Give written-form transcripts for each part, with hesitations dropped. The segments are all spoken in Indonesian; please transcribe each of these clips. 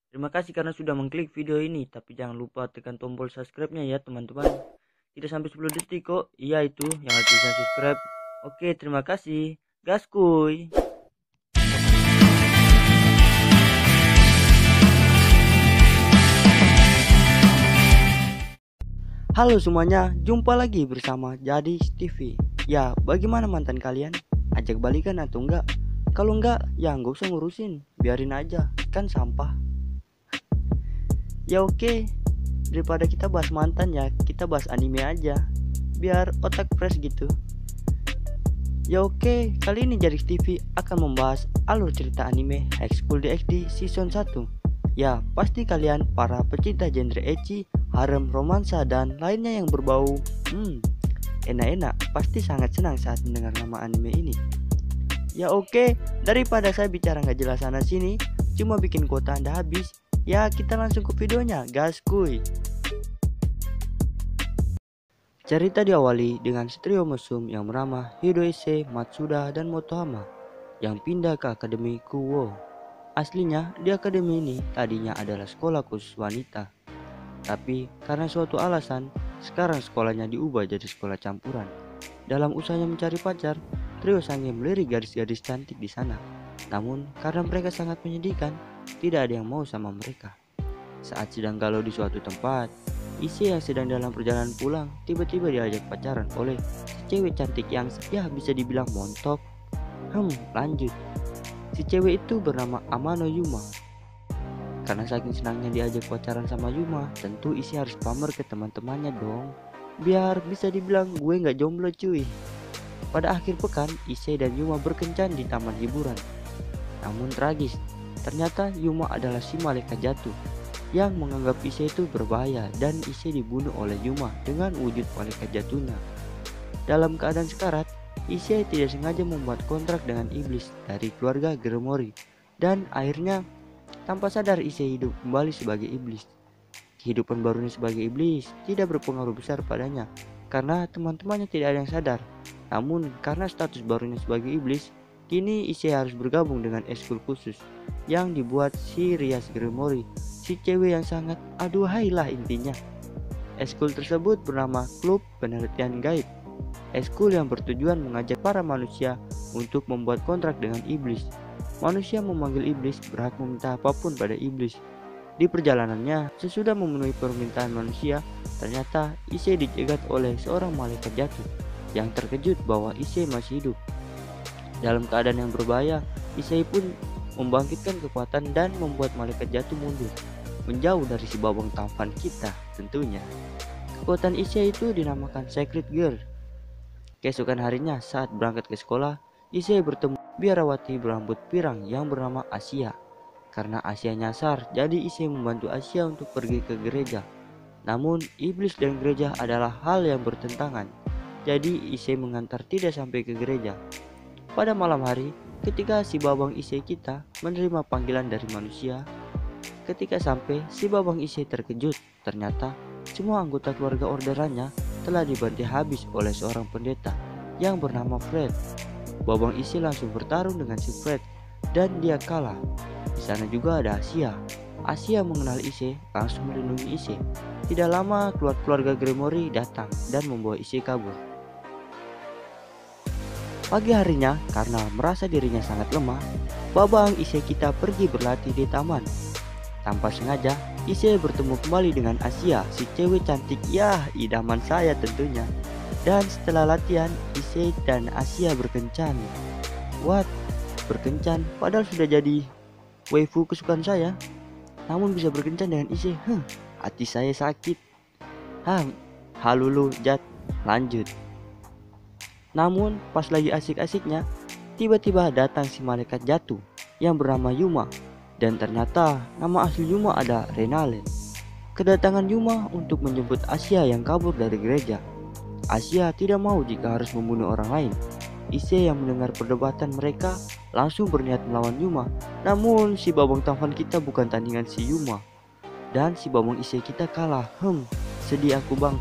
Terima kasih karena sudah mengklik video ini, tapi jangan lupa tekan tombol subscribe-nya ya teman-teman. Tidak sampai 10 detik kok. Iya itu yang ada tulisan subscribe. Oke, terima kasih. Gaskuy. Halo semuanya, jumpa lagi bersama Jadis TV. Ya, bagaimana mantan kalian? Ajak balikan atau enggak? Kalau enggak, ya nggak usah ngurusin, biarin aja, kan sampah. Ya oke, daripada kita bahas mantan ya, kita bahas anime aja, biar otak fresh gitu. Ya oke, kali ini Jadis TV akan membahas alur cerita anime High School DxD Season 1. Ya, pasti kalian para pecinta genre ecchi, harem, romansa, dan lainnya yang berbau enak-enak pasti sangat senang saat mendengar nama anime ini. Ya oke, daripada saya bicara nggak jelas sana sini, cuma bikin kuota Anda habis, ya kita langsung ke videonya, gaskuy. Cerita diawali dengan trio mesum yang bernama Hiroise, Matsuda, dan Motohama yang pindah ke Akademi Kuwo. Aslinya di akademi ini tadinya adalah sekolah khusus wanita, tapi karena suatu alasan sekarang sekolahnya diubah jadi sekolah campuran. Dalam usahanya mencari pacar, trio sange melirik gadis-gadis cantik di sana. Namun karena mereka sangat menyedihkan, tidak ada yang mau sama mereka. Saat sedang galau di suatu tempat, Ise yang sedang dalam perjalanan pulang tiba-tiba diajak pacaran oleh si cewek cantik yang ya bisa dibilang montok. Lanjut. Si cewek itu bernama Amano Yuma. Karena saking senangnya diajak pacaran sama Yuma, tentu Ise harus pamer ke teman-temannya dong, biar bisa dibilang gue nggak jomblo cuy. Pada akhir pekan, Ise dan Yuma berkencan di taman hiburan. Namun tragis, ternyata Yuma adalah si malaikat jatuh yang menganggap Ise itu berbahaya dan Ise dibunuh oleh Yuma dengan wujud malaikat jatuhnya. Dalam keadaan sekarat, Ise tidak sengaja membuat kontrak dengan iblis dari keluarga Gremori dan akhirnya tanpa sadar Ise hidup kembali sebagai iblis. Kehidupan barunya sebagai iblis tidak berpengaruh besar padanya karena teman-temannya tidak ada yang sadar. Namun karena status barunya sebagai iblis, kini Ise harus bergabung dengan eskul khusus yang dibuat si Rias Gremori, si cewek yang sangat aduhai lah intinya. Eskul tersebut bernama Klub Penelitian Gaib. Eskul yang bertujuan mengajak para manusia untuk membuat kontrak dengan iblis. Manusia memanggil iblis berhak meminta apapun pada iblis. Di perjalanannya, sesudah memenuhi permintaan manusia, ternyata Ise dicegat oleh seorang malaikat jatuh yang terkejut bahwa Ise masih hidup. Dalam keadaan yang berbahaya, Ise pun membangkitkan kekuatan dan membuat malaikat jatuh mundur, menjauh dari si babang tampan kita tentunya. Kekuatan Ise itu dinamakan Secret Girl. Keesokan harinya saat berangkat ke sekolah, Ise bertemu biarawati berambut pirang yang bernama Asia. Karena Asia nyasar, jadi Ise membantu Asia untuk pergi ke gereja. Namun iblis dan gereja adalah hal yang bertentangan, jadi Ise mengantar tidak sampai ke gereja. Pada malam hari, ketika si babang Ise kita menerima panggilan dari manusia, ketika sampai, si babang Ise terkejut. Ternyata semua anggota keluarga orderannya telah dibantai habis oleh seorang pendeta yang bernama Fred. Babang Ise langsung bertarung dengan si Fred dan dia kalah. Di sana juga ada Asia. Asia mengenal Ise, langsung melindungi Ise. Tidak lama keluarga Gremori datang dan membawa Ise kabur. Pagi harinya, karena merasa dirinya sangat lemah, babang Ise kita pergi berlatih di taman. Tanpa sengaja, Ise bertemu kembali dengan Asia, si cewek cantik ya idaman saya tentunya. Dan setelah latihan, Ise dan Asia berkencan. What? Berkencan? Padahal sudah jadi waifu kesukaan saya. Namun bisa berkencan dengan Ise, hati saya sakit. Halulu Jat, lanjut. Namun pas lagi asik-asiknya, tiba-tiba datang si malaikat jatuh yang bernama Yuma. Dan ternyata nama asli Yuma ada Renale. Kedatangan Yuma untuk menjemput Asia yang kabur dari gereja. Asia tidak mau jika harus membunuh orang lain. Ise yang mendengar perdebatan mereka langsung berniat melawan Yuma. Namun si babang tampan kita bukan tandingan si Yuma. Dan si babang Ise kita kalah. Sedih aku bang.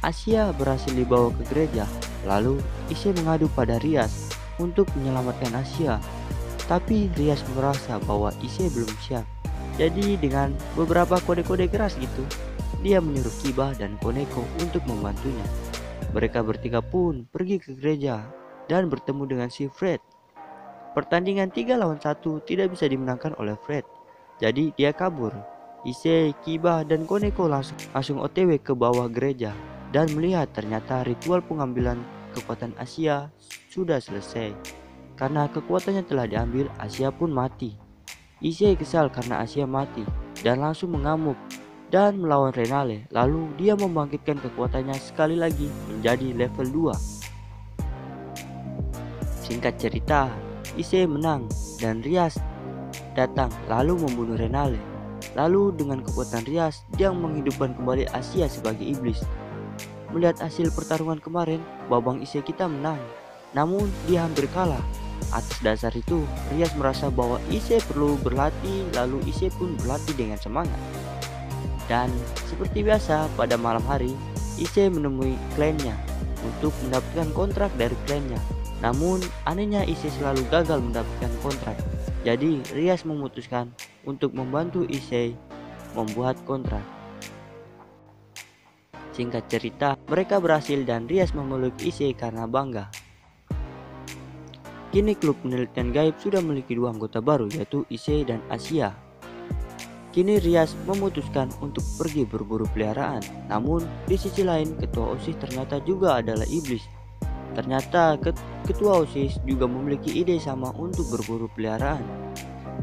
Asia berhasil dibawa ke gereja. Lalu Ise mengadu pada Rias untuk menyelamatkan Asia. Tapi Rias merasa bahwa Ise belum siap. Jadi dengan beberapa kode-kode keras gitu, dia menyuruh Kiba dan Koneko untuk membantunya. Mereka bertiga pun pergi ke gereja dan bertemu dengan si Fred. Pertandingan 3 lawan 1 tidak bisa dimenangkan oleh Fred, jadi dia kabur. Issei, Kiba, dan Koneko langsung OTW ke bawah gereja dan melihat ternyata ritual pengambilan kekuatan Asia sudah selesai. Karena kekuatannya telah diambil, Asia pun mati. Issei kesal karena Asia mati dan langsung mengamuk dan melawan Renale. Lalu dia membangkitkan kekuatannya sekali lagi menjadi level 2. Singkat cerita, Issei menang dan Rias datang lalu membunuh Renale. Lalu dengan kekuatan Rias, dia menghidupkan kembali Asia sebagai iblis. Melihat hasil pertarungan kemarin, Babang Issei kita menang. Namun dia hampir kalah. Atas dasar itu, Rias merasa bahwa Issei perlu berlatih, lalu Issei pun berlatih dengan semangat. Dan seperti biasa pada malam hari, Issei menemui klannya untuk mendapatkan kontrak dari klannya. Namun anehnya Issei selalu gagal mendapatkan kontrak. Jadi Rias memutuskan untuk membantu Issei membuat kontrak. Singkat cerita, mereka berhasil dan Rias memeluk Issei karena bangga. Kini klub penelitian gaib sudah memiliki 2 anggota baru, yaitu Issei dan Asia. Kini Rias memutuskan untuk pergi berburu peliharaan. Namun di sisi lain, ketua OSIS ternyata juga adalah iblis. Ternyata ketua OSIS juga memiliki ide sama untuk berburu peliharaan.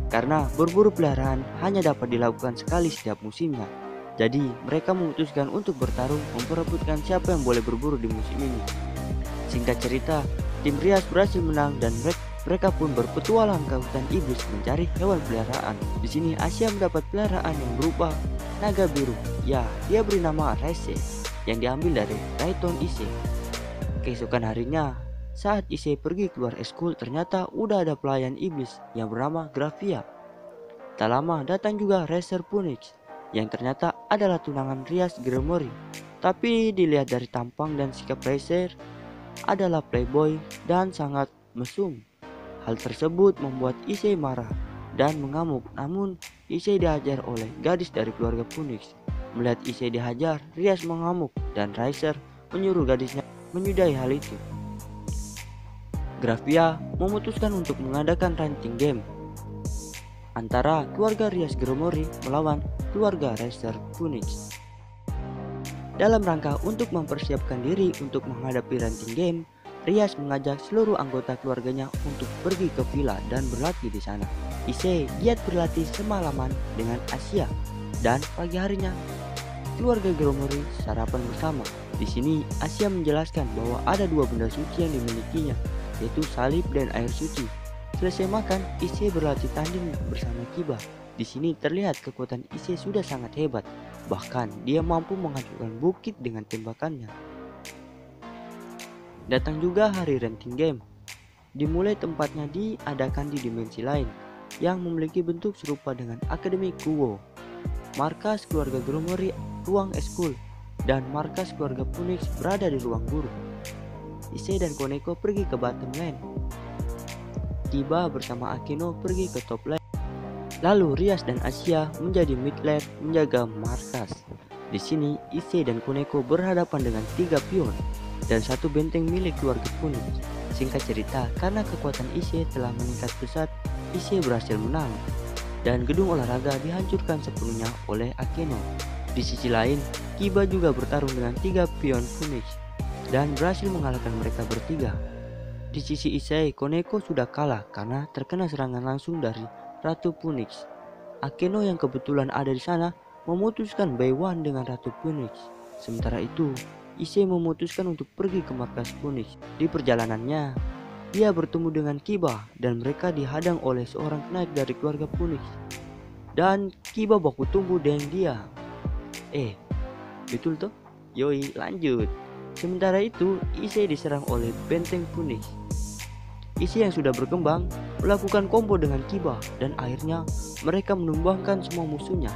Karena berburu peliharaan hanya dapat dilakukan sekali setiap musimnya. Jadi mereka memutuskan untuk bertarung memperebutkan siapa yang boleh berburu di musim ini. Singkat cerita, tim Rias berhasil menang dan mereka pun berpetualang ke hutan iblis mencari hewan peliharaan. Di sini Asia mendapat peliharaan yang berupa naga biru. Ya, dia beri nama Reise yang diambil dari Raiton Issei. Keesokan harinya, saat Issei pergi keluar eskul, ternyata udah ada pelayan iblis yang bernama Gravia. Tak lama datang juga Racer Punix yang ternyata adalah tunangan Rias Gremory. Tapi dilihat dari tampang dan sikap Racer, adalah playboy dan sangat mesum. Hal tersebut membuat Issei marah dan mengamuk. Namun Issei dihajar oleh gadis dari keluarga Punix. Melihat Issei dihajar, Rias mengamuk dan Racer menyuruh gadisnya menyudahi hal itu. Gravia memutuskan untuk mengadakan ranting game antara keluarga Rias Gremory melawan keluarga Racer Punix. Dalam rangka untuk mempersiapkan diri untuk menghadapi ranting game, Rias mengajak seluruh anggota keluarganya untuk pergi ke villa dan berlatih di sana. Issei giat berlatih semalaman dengan Asia dan pagi harinya keluarga Gremory sarapan bersama. Di sini Asia menjelaskan bahwa ada 2 benda suci yang dimilikinya, yaitu salib dan air suci. Selesai makan, Issei berlatih tanding bersama Kiba. Di sini terlihat kekuatan Issei sudah sangat hebat. Bahkan dia mampu menghancurkan bukit dengan tembakannya. Datang juga hari ranting game. Dimulai tempatnya diadakan di dimensi lain yang memiliki bentuk serupa dengan Akademi Kuwo. Markas keluarga Gremory ruang eskul dan markas keluarga Punix berada di ruang guru. Issei dan Koneko pergi ke bottom lane. Kiba bersama Akeno pergi ke top lane. Lalu Rias dan Asia menjadi mid lane menjaga markas. Di sini Issei dan Koneko berhadapan dengan 3 pion dan 1 benteng milik keluarga Punix. Singkat cerita, karena kekuatan Issei telah meningkat pesat, Issei berhasil menang dan gedung olahraga dihancurkan sepenuhnya oleh Akeno. Di sisi lain, Kiba juga bertarung dengan 3 pion Punix dan berhasil mengalahkan mereka bertiga. Di sisi Issei, Koneko sudah kalah karena terkena serangan langsung dari Ratu Punix. Akeno yang kebetulan ada di sana memutuskan buy one dengan Ratu Punix. Sementara itu, Issei memutuskan untuk pergi ke markas Punix. Di perjalanannya, dia bertemu dengan Kiba dan mereka dihadang oleh seorang knight dari keluarga Punix. Dan Kiba baku tumbuh dengan dia. Betul toh? Yoi, lanjut. Sementara itu, Issei diserang oleh benteng Punix. Issei yang sudah berkembang melakukan combo dengan Kiba dan akhirnya mereka menumbangkan semua musuhnya.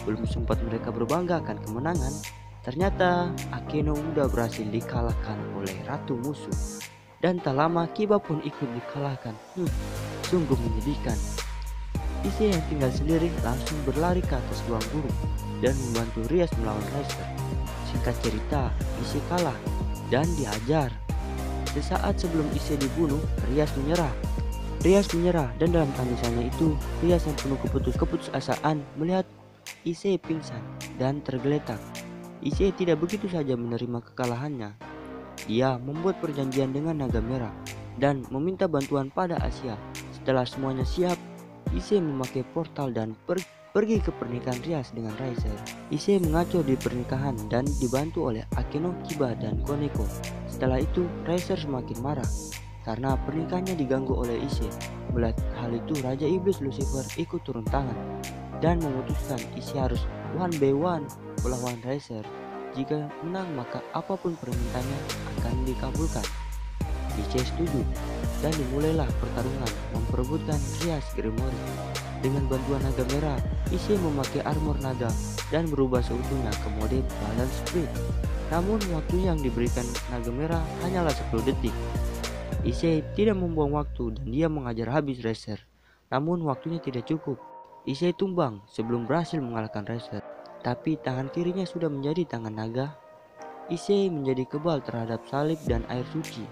Belum sempat mereka berbangga akan kemenangan, ternyata Akeno sudah berhasil dikalahkan oleh ratu musuh. Dan tak lama Kiba pun ikut dikalahkan. Sungguh menyedihkan. Issei yang tinggal sendiri langsung berlari ke atas ruang guru dan membantu Rias melawan Riser. Singkat cerita, Issei kalah dan dihajar. Sesaat sebelum Issei dibunuh, Rias menyerah. Dan dalam tangisannya itu, Rias yang penuh keputusasaan melihat Issei pingsan dan tergeletak. Issei tidak begitu saja menerima kekalahannya. Dia membuat perjanjian dengan Naga Merah dan meminta bantuan pada Asia. Setelah semuanya siap, Issei memakai portal dan pergi ke pernikahan Rias dengan Riser. Issei mengacau di pernikahan dan dibantu oleh Akeno, Kiba, dan Koneko. Setelah itu, Riser semakin marah karena pernikahannya diganggu oleh Issei. Melihat hal itu, Raja Iblis Lucifer ikut turun tangan dan memutuskan Issei harus one by one melawan Riser. Jika menang, maka apapun permintaannya akan dikabulkan. Issei setuju dan dimulailah pertarungan memperebutkan Rias Grimoire. Dengan bantuan Naga Merah, Issei memakai armor naga dan berubah seutuhnya ke mode balance speed. Namun waktu yang diberikan Naga Merah hanyalah 10 detik. Issei tidak membuang waktu dan dia mengajar habis Riser. Namun waktunya tidak cukup. Issei tumbang sebelum berhasil mengalahkan Riser. Tapi tangan kirinya sudah menjadi tangan naga. Issei menjadi kebal terhadap salib dan air suci.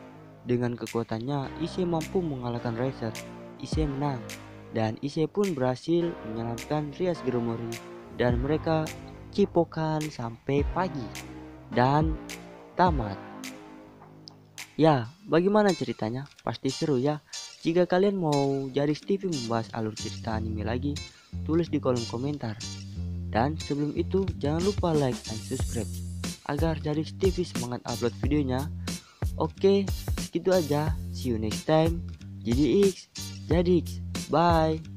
Dengan kekuatannya, Issei mampu mengalahkan Riser. Issei menang, dan Issei pun berhasil menyelamatkan Rias Grimoire. Dan mereka cipokan sampai pagi dan tamat. Ya, bagaimana ceritanya? Pasti seru ya. Jika kalian mau Jadix TV membahas alur cerita anime lagi, tulis di kolom komentar. Dan sebelum itu, jangan lupa like dan subscribe agar Jadix TV semangat upload videonya. Oke, segitu aja. See you next time. JDX, Jadix, bye.